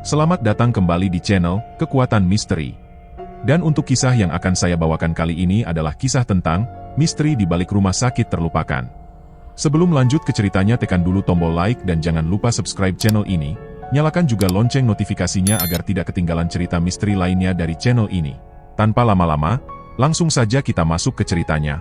Selamat datang kembali di channel Kekuatan Misteri. Dan untuk kisah yang akan saya bawakan kali ini adalah kisah tentang misteri di balik rumah sakit terlupakan. Sebelum lanjut ke ceritanya, tekan dulu tombol like dan jangan lupa subscribe channel ini. Nyalakan juga lonceng notifikasinya agar tidak ketinggalan cerita misteri lainnya dari channel ini. Tanpa lama-lama, langsung saja kita masuk ke ceritanya.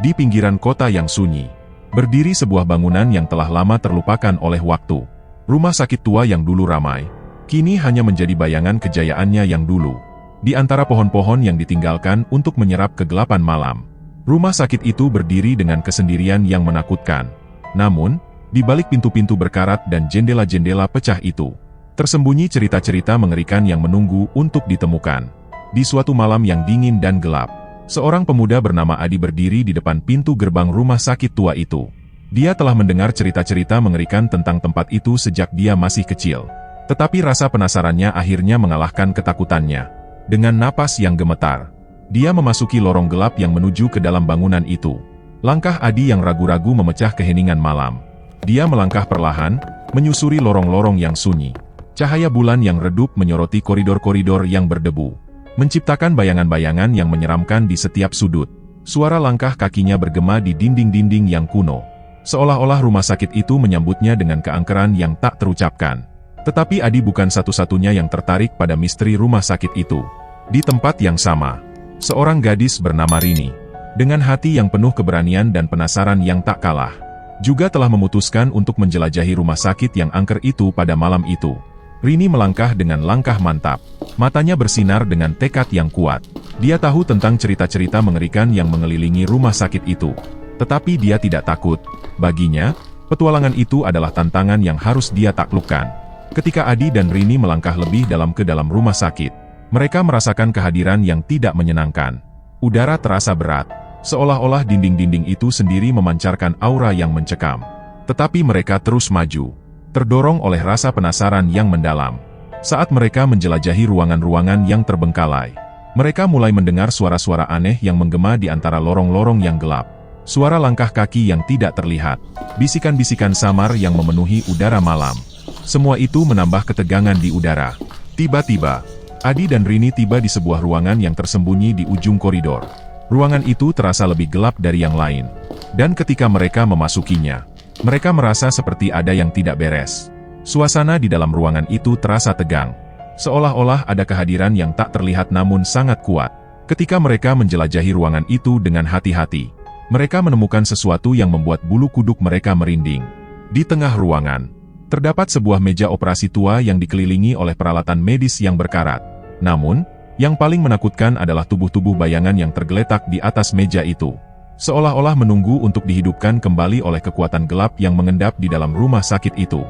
Di pinggiran kota yang sunyi, berdiri sebuah bangunan yang telah lama terlupakan oleh waktu. Rumah sakit tua yang dulu ramai, kini hanya menjadi bayangan kejayaannya yang dulu. Di antara pohon-pohon yang ditinggalkan untuk menyerap kegelapan malam, rumah sakit itu berdiri dengan kesendirian yang menakutkan. Namun, di balik pintu-pintu berkarat dan jendela-jendela pecah itu, tersembunyi cerita-cerita mengerikan yang menunggu untuk ditemukan. Di suatu malam yang dingin dan gelap, seorang pemuda bernama Adi berdiri di depan pintu gerbang rumah sakit tua itu. Dia telah mendengar cerita-cerita mengerikan tentang tempat itu sejak dia masih kecil. Tetapi rasa penasarannya akhirnya mengalahkan ketakutannya. Dengan napas yang gemetar, dia memasuki lorong gelap yang menuju ke dalam bangunan itu. Langkah Adi yang ragu-ragu memecah keheningan malam. Dia melangkah perlahan, menyusuri lorong-lorong yang sunyi. Cahaya bulan yang redup menyoroti koridor-koridor yang berdebu, menciptakan bayangan-bayangan yang menyeramkan di setiap sudut. Suara langkah kakinya bergema di dinding-dinding yang kuno, seolah-olah rumah sakit itu menyambutnya dengan keangkeran yang tak terucapkan. Tetapi Adi bukan satu-satunya yang tertarik pada misteri rumah sakit itu. Di tempat yang sama, seorang gadis bernama Rini, dengan hati yang penuh keberanian dan penasaran yang tak kalah, juga telah memutuskan untuk menjelajahi rumah sakit yang angker itu pada malam itu. Rini melangkah dengan langkah mantap. Matanya bersinar dengan tekad yang kuat. Dia tahu tentang cerita-cerita mengerikan yang mengelilingi rumah sakit itu. Tetapi dia tidak takut. Baginya, petualangan itu adalah tantangan yang harus dia taklukkan. Ketika Adi dan Rini melangkah lebih dalam ke dalam rumah sakit, mereka merasakan kehadiran yang tidak menyenangkan. Udara terasa berat, seolah-olah dinding-dinding itu sendiri memancarkan aura yang mencekam. Tetapi mereka terus maju, terdorong oleh rasa penasaran yang mendalam. Saat mereka menjelajahi ruangan-ruangan yang terbengkalai, mereka mulai mendengar suara-suara aneh yang menggema di antara lorong-lorong yang gelap. Suara langkah kaki yang tidak terlihat, bisikan-bisikan samar yang memenuhi udara malam. Semua itu menambah ketegangan di udara. Tiba-tiba, Adi dan Rini tiba di sebuah ruangan yang tersembunyi di ujung koridor. Ruangan itu terasa lebih gelap dari yang lain. Dan ketika mereka memasukinya, mereka merasa seperti ada yang tidak beres. Suasana di dalam ruangan itu terasa tegang, seolah-olah ada kehadiran yang tak terlihat namun sangat kuat. Ketika mereka menjelajahi ruangan itu dengan hati-hati, mereka menemukan sesuatu yang membuat bulu kuduk mereka merinding. Di tengah ruangan, terdapat sebuah meja operasi tua yang dikelilingi oleh peralatan medis yang berkarat. Namun, yang paling menakutkan adalah tubuh-tubuh bayangan yang tergeletak di atas meja itu, seolah-olah menunggu untuk dihidupkan kembali oleh kekuatan gelap yang mengendap di dalam rumah sakit itu.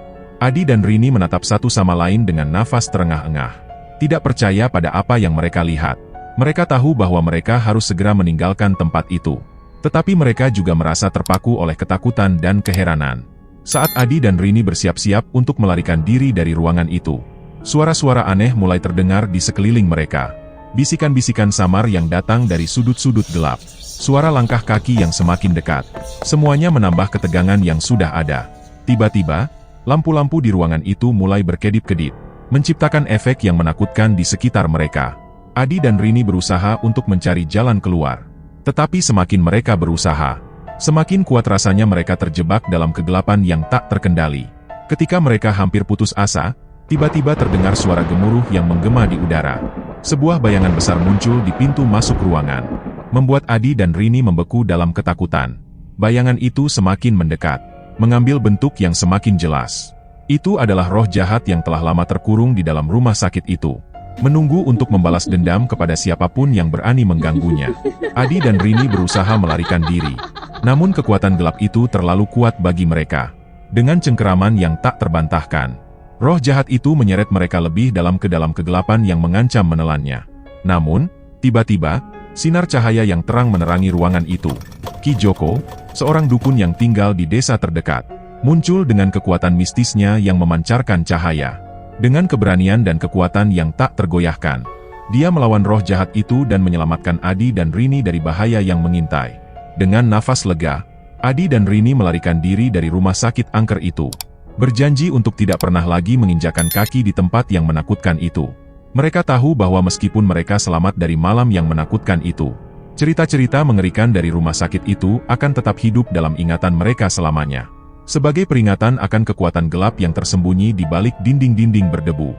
Adi dan Rini menatap satu sama lain dengan nafas terengah-engah, tidak percaya pada apa yang mereka lihat. Mereka tahu bahwa mereka harus segera meninggalkan tempat itu. Tetapi mereka juga merasa terpaku oleh ketakutan dan keheranan. Saat Adi dan Rini bersiap-siap untuk melarikan diri dari ruangan itu, suara-suara aneh mulai terdengar di sekeliling mereka. Bisikan-bisikan samar yang datang dari sudut-sudut gelap. Suara langkah kaki yang semakin dekat. Semuanya menambah ketegangan yang sudah ada. Tiba-tiba, lampu-lampu di ruangan itu mulai berkedip-kedip, menciptakan efek yang menakutkan di sekitar mereka. Adi dan Rini berusaha untuk mencari jalan keluar. Tetapi semakin mereka berusaha, semakin kuat rasanya mereka terjebak dalam kegelapan yang tak terkendali. Ketika mereka hampir putus asa, tiba-tiba terdengar suara gemuruh yang menggema di udara. Sebuah bayangan besar muncul di pintu masuk ruangan, membuat Adi dan Rini membeku dalam ketakutan. Bayangan itu semakin mendekat, mengambil bentuk yang semakin jelas. Itu adalah roh jahat yang telah lama terkurung di dalam rumah sakit itu, menunggu untuk membalas dendam kepada siapapun yang berani mengganggunya. Adi dan Rini berusaha melarikan diri, namun kekuatan gelap itu terlalu kuat bagi mereka. Dengan cengkeraman yang tak terbantahkan, roh jahat itu menyeret mereka lebih dalam ke dalam kegelapan yang mengancam menelannya. Namun, tiba-tiba, sinar cahaya yang terang menerangi ruangan itu. Ki Joko, seorang dukun yang tinggal di desa terdekat, muncul dengan kekuatan mistisnya yang memancarkan cahaya. Dengan keberanian dan kekuatan yang tak tergoyahkan, dia melawan roh jahat itu dan menyelamatkan Adi dan Rini dari bahaya yang mengintai. Dengan nafas lega, Adi dan Rini melarikan diri dari rumah sakit angker itu, berjanji untuk tidak pernah lagi menginjakan kaki di tempat yang menakutkan itu. Mereka tahu bahwa meskipun mereka selamat dari malam yang menakutkan itu, cerita-cerita mengerikan dari rumah sakit itu akan tetap hidup dalam ingatan mereka selamanya. Sebagai peringatan akan kekuatan gelap yang tersembunyi di balik dinding-dinding berdebu.